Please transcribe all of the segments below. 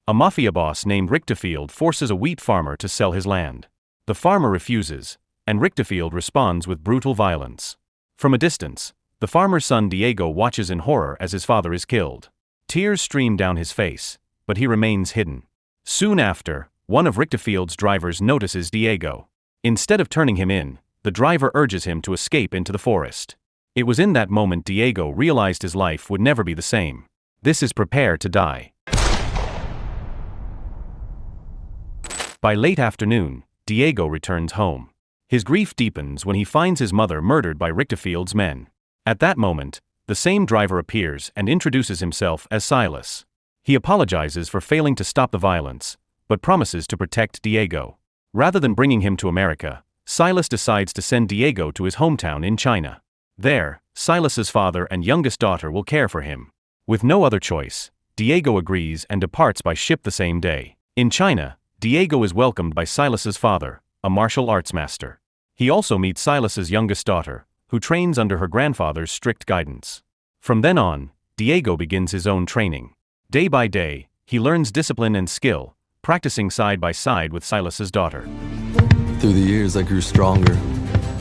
A mafia boss named Richterfield forces a wheat farmer to sell his land. The farmer refuses, and Richterfield responds with brutal violence. From a distance, the farmer's son Diego watches in horror as his father is killed. Tears stream down his face, but he remains hidden. Soon after, one of Richterfield's drivers notices Diego. Instead of turning him in, the driver urges him to escape into the forest. It was in that moment Diego realized his life would never be the same. This is prepare to die. By late afternoon, Diego returns home. His grief deepens when he finds his mother murdered by Richterfield's men. At that moment, the same driver appears and introduces himself as Silas. He apologizes for failing to stop the violence, but promises to protect Diego. Rather than bringing him to America, Silas decides to send Diego to his hometown in China. There, Silas's father and youngest daughter will care for him. With no other choice, Diego agrees and departs by ship the same day. In China, Diego is welcomed by Silas's father, a martial arts master. He also meets Silas's youngest daughter, who trains under her grandfather's strict guidance. From then on, Diego begins his own training. Day by day, he learns discipline and skill, practicing side by side with Silas's daughter. Through the years, I grew stronger.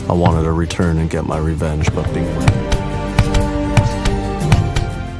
I wanted to return and get my revenge, but being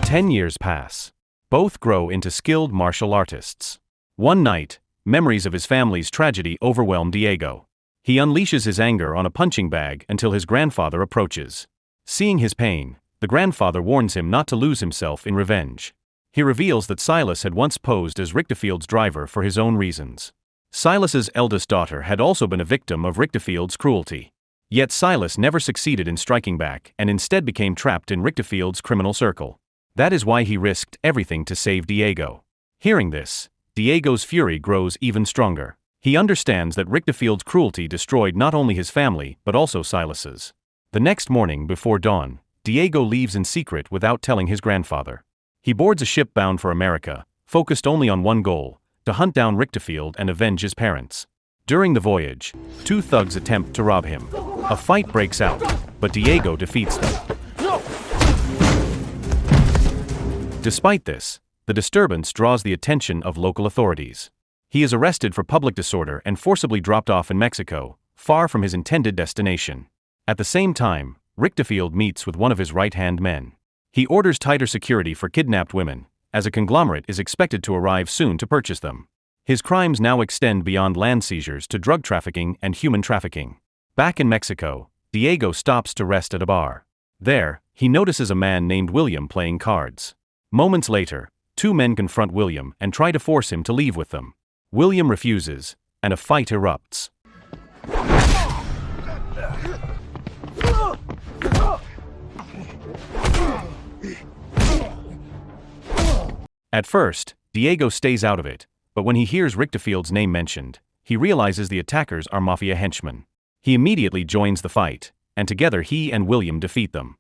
10 years pass. Both grow into skilled martial artists. One night, memories of his family's tragedy overwhelm Diego. He unleashes his anger on a punching bag until his grandfather approaches. Seeing his pain, the grandfather warns him not to lose himself in revenge. He reveals that Silas had once posed as Richterfield's driver for his own reasons. Silas's eldest daughter had also been a victim of Richterfield's cruelty. Yet Silas never succeeded in striking back and instead became trapped in Richterfield's criminal circle. That is why he risked everything to save Diego. Hearing this, Diego's fury grows even stronger. He understands that Richterfield's cruelty destroyed not only his family but also Silas's. The next morning before dawn, Diego leaves in secret without telling his grandfather. He boards a ship bound for America, focused only on one goal: to hunt down Richterfield and avenge his parents. During the voyage, two thugs attempt to rob him. A fight breaks out, but Diego defeats them. Despite this, the disturbance draws the attention of local authorities. He is arrested for public disorder and forcibly dropped off in Mexico, far from his intended destination. At the same time, Richterfield meets with one of his right-hand men. He orders tighter security for kidnapped women, as a conglomerate is expected to arrive soon to purchase them. His crimes now extend beyond land seizures to drug trafficking and human trafficking. Back in Mexico, Diego stops to rest at a bar. There, he notices a man named William playing cards. Moments later, two men confront William and try to force him to leave with them. William refuses, and a fight erupts. At first, Diego stays out of it, but when he hears Richterfield's name mentioned, he realizes the attackers are Mafia henchmen. He immediately joins the fight, and together he and William defeat them.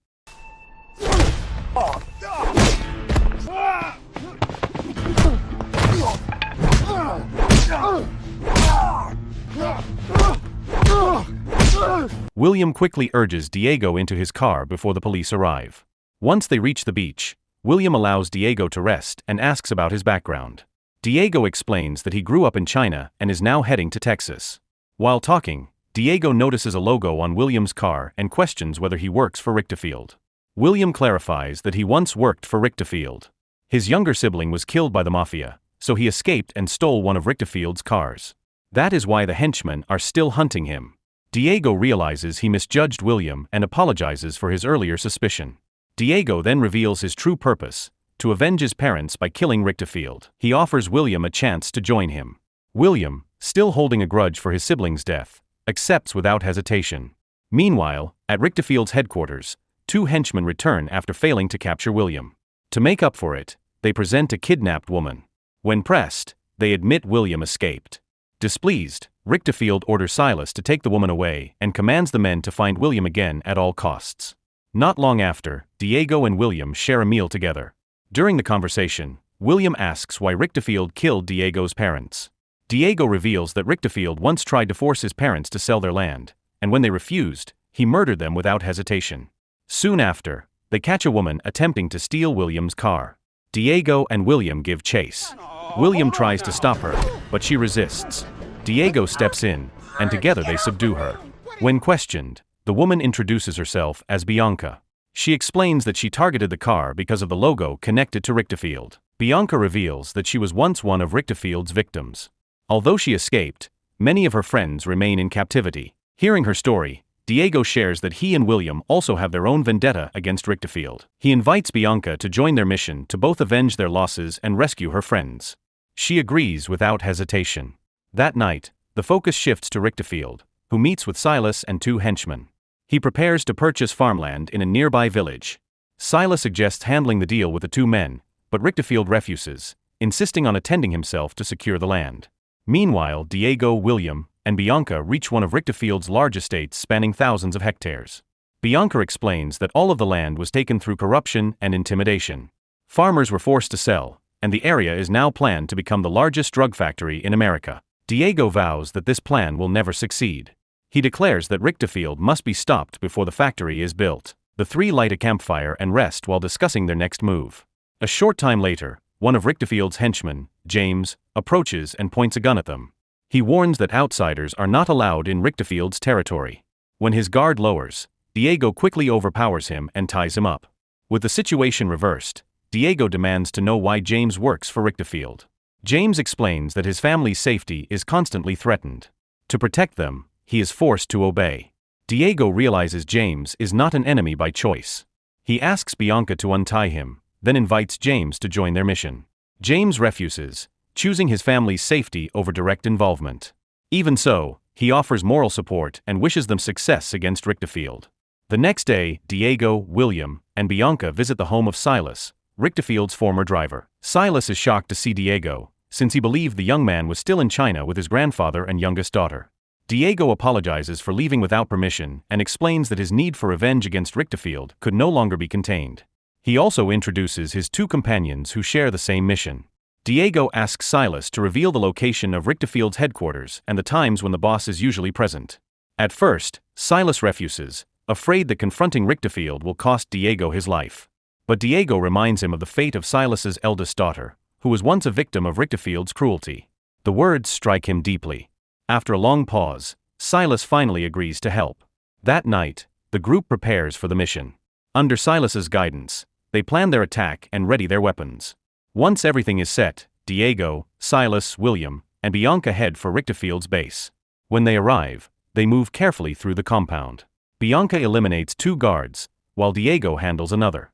William quickly urges Diego into his car before the police arrive. Once they reach the beach, William allows Diego to rest and asks about his background. Diego explains that he grew up in China and is now heading to Texas. While talking, Diego notices a logo on William's car and questions whether he works for Richterfield. William clarifies that he once worked for Richterfield. His younger sibling was killed by the Mafia, so he escaped and stole one of Richterfield's cars. That is why the henchmen are still hunting him. Diego realizes he misjudged William and apologizes for his earlier suspicion. Diego then reveals his true purpose: to avenge his parents by killing Richterfield. He offers William a chance to join him. William, still holding a grudge for his sibling's death, accepts without hesitation. Meanwhile, at Richterfield's headquarters, two henchmen return after failing to capture William. To make up for it, they present a kidnapped woman. When pressed, they admit William escaped. Displeased, Richterfield orders Silas to take the woman away and commands the men to find William again at all costs. Not long after, Diego and William share a meal together. During the conversation, William asks why Richterfield killed Diego's parents. Diego reveals that Richterfield once tried to force his parents to sell their land, and when they refused, he murdered them without hesitation. Soon after, they catch a woman attempting to steal William's car. Diego and William give chase. William tries to stop her, but she resists. Diego steps in, and together they subdue her. When questioned, the woman introduces herself as Bianca. She explains that she targeted the car because of the logo connected to Richterfield. Bianca reveals that she was once one of Richterfield's victims. Although she escaped, many of her friends remain in captivity. Hearing her story, Diego shares that he and William also have their own vendetta against Richterfield. He invites Bianca to join their mission to both avenge their losses and rescue her friends. She agrees without hesitation. That night, the focus shifts to Richterfield, who meets with Silas and two henchmen. He prepares to purchase farmland in a nearby village. Silas suggests handling the deal with the two men, but Richterfield refuses, insisting on attending himself to secure the land. Meanwhile, Diego, William, and Bianca reach one of Richterfield's large estates spanning thousands of hectares. Bianca explains that all of the land was taken through corruption and intimidation. Farmers were forced to sell, and the area is now planned to become the largest drug factory in America. Diego vows that this plan will never succeed. He declares that Richterfield must be stopped before the factory is built. The three light a campfire and rest while discussing their next move. A short time later, one of Richterfield's henchmen, James, approaches and points a gun at them. He warns that outsiders are not allowed in Richterfield's territory. When his guard lowers, Diego quickly overpowers him and ties him up. With the situation reversed, Diego demands to know why James works for Richterfield. James explains that his family's safety is constantly threatened. To protect them, he is forced to obey. Diego realizes James is not an enemy by choice. He asks Bianca to untie him, then invites James to join their mission. James refuses, choosing his family's safety over direct involvement. Even so, he offers moral support and wishes them success against Richterfield. The next day, Diego, William, and Bianca visit the home of Silas, Richterfield's former driver. Silas is shocked to see Diego, since he believed the young man was still in China with his grandfather and youngest daughter. Diego apologizes for leaving without permission and explains that his need for revenge against Richterfield could no longer be contained. He also introduces his two companions who share the same mission. Diego asks Silas to reveal the location of Richterfield's headquarters and the times when the boss is usually present. At first, Silas refuses, afraid that confronting Richterfield will cost Diego his life. But Diego reminds him of the fate of Silas's eldest daughter, who was once a victim of Richterfield's cruelty. The words strike him deeply. After a long pause, Silas finally agrees to help. That night, the group prepares for the mission. Under Silas's guidance, they plan their attack and ready their weapons. Once everything is set, Diego, Silas, William, and Bianca head for Richterfield's base. When they arrive, they move carefully through the compound. Bianca eliminates two guards, while Diego handles another.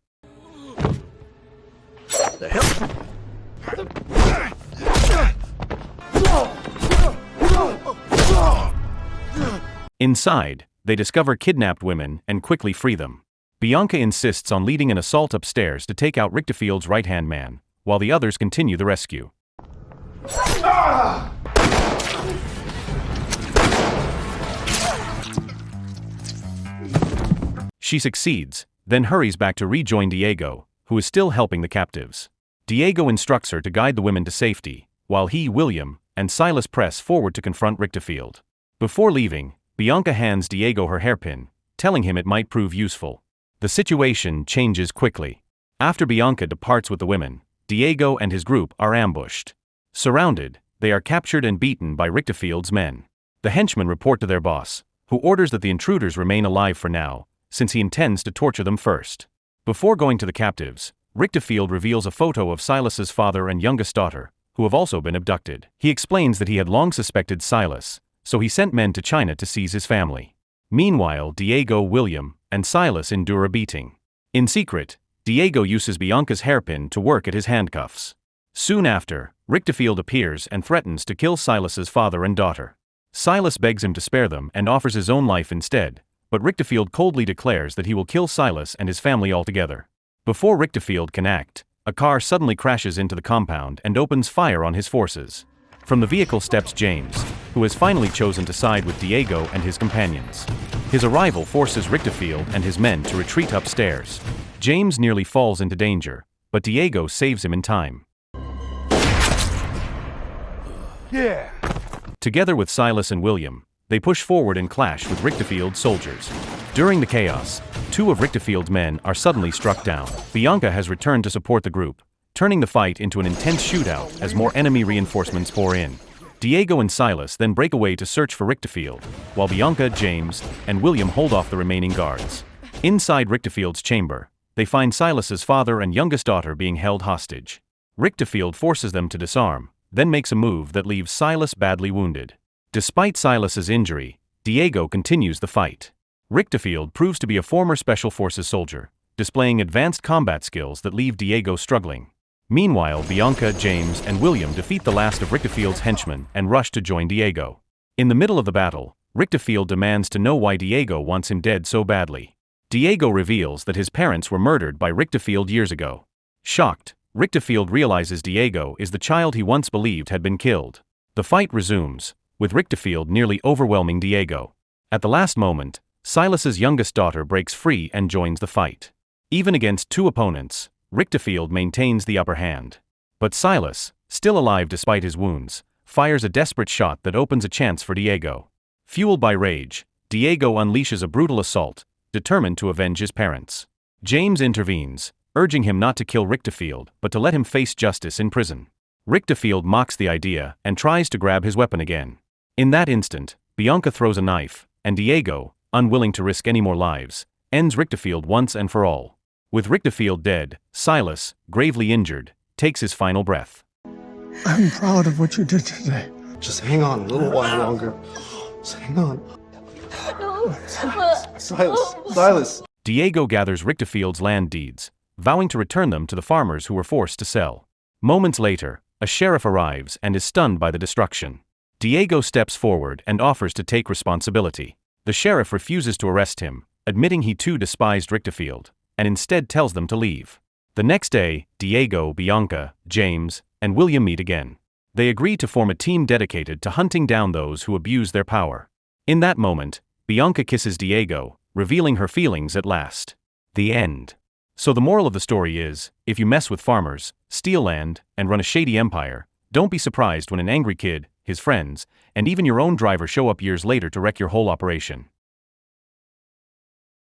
The hell? Inside, they discover kidnapped women and quickly free them. Bianca insists on leading an assault upstairs to take out Richterfield's right-hand man, while the others continue the rescue. She succeeds, then hurries back to rejoin Diego, who is still helping the captives. Diego instructs her to guide the women to safety, while he, William, and Silas press forward to confront Richterfield. Before leaving, Bianca hands Diego her hairpin, telling him it might prove useful. The situation changes quickly. After Bianca departs with the women, Diego and his group are ambushed. Surrounded, they are captured and beaten by Richterfield's men. The henchmen report to their boss, who orders that the intruders remain alive for now, since he intends to torture them first. Before going to the captives, Richterfield reveals a photo of Silas's father and youngest daughter, who have also been abducted. He explains that he had long suspected Silas, so he sent men to China to seize his family. Meanwhile, Diego, William, and Silas endure a beating. In secret, Diego uses Bianca's hairpin to work at his handcuffs. Soon after, Richterfield appears and threatens to kill Silas's father and daughter. Silas begs him to spare them and offers his own life instead, but Richterfield coldly declares that he will kill Silas and his family altogether. Before Richterfield can act, a car suddenly crashes into the compound and opens fire on his forces. From the vehicle steps James, who has finally chosen to side with Diego and his companions. His arrival forces Richterfield and his men to retreat upstairs. James nearly falls into danger, but Diego saves him in time. Yeah. Together with Silas and William, they push forward and clash with Richterfield's soldiers. During the chaos, two of Richterfield's men are suddenly struck down. Bianca has returned to support the group, turning the fight into an intense shootout as more enemy reinforcements pour in. Diego and Silas then break away to search for Richterfield, while Bianca, James, and William hold off the remaining guards. Inside Richterfield's chamber, they find Silas's father and youngest daughter being held hostage. Richterfield forces them to disarm, then makes a move that leaves Silas badly wounded. Despite Silas's injury, Diego continues the fight. Richterfield proves to be a former Special Forces soldier, displaying advanced combat skills that leave Diego struggling. Meanwhile, Bianca, James, and William defeat the last of Richterfield's henchmen and rush to join Diego. In the middle of the battle, Richterfield demands to know why Diego wants him dead so badly. Diego reveals that his parents were murdered by Richterfield years ago. Shocked, Richterfield realizes Diego is the child he once believed had been killed. The fight resumes, with Richterfield nearly overwhelming Diego. At the last moment, Silas's youngest daughter breaks free and joins the fight. Even against two opponents, Richterfield maintains the upper hand. But Silas, still alive despite his wounds, fires a desperate shot that opens a chance for Diego. Fueled by rage, Diego unleashes a brutal assault, determined to avenge his parents. James intervenes, urging him not to kill Richterfield but to let him face justice in prison. Richterfield mocks the idea and tries to grab his weapon again. In that instant, Bianca throws a knife, and Diego, unwilling to risk any more lives, ends Richterfield once and for all. With Richterfield dead, Silas, gravely injured, takes his final breath. I'm proud of what you did today. Just hang on a little while longer. Just hang on. Silas. Diego gathers Richterfield's land deeds, vowing to return them to the farmers who were forced to sell. Moments later, a sheriff arrives and is stunned by the destruction. Diego steps forward and offers to take responsibility. The sheriff refuses to arrest him, admitting he too despised Richterfield, and instead tells them to leave. The next day, Diego, Bianca, James, and William meet again. They agree to form a team dedicated to hunting down those who abuse their power. In that moment, Bianca kisses Diego, revealing her feelings at last. The end. So the moral of the story is, if you mess with farmers, steal land, and run a shady empire, don't be surprised when an angry kid, his friends, and even your own driver show up years later to wreck your whole operation.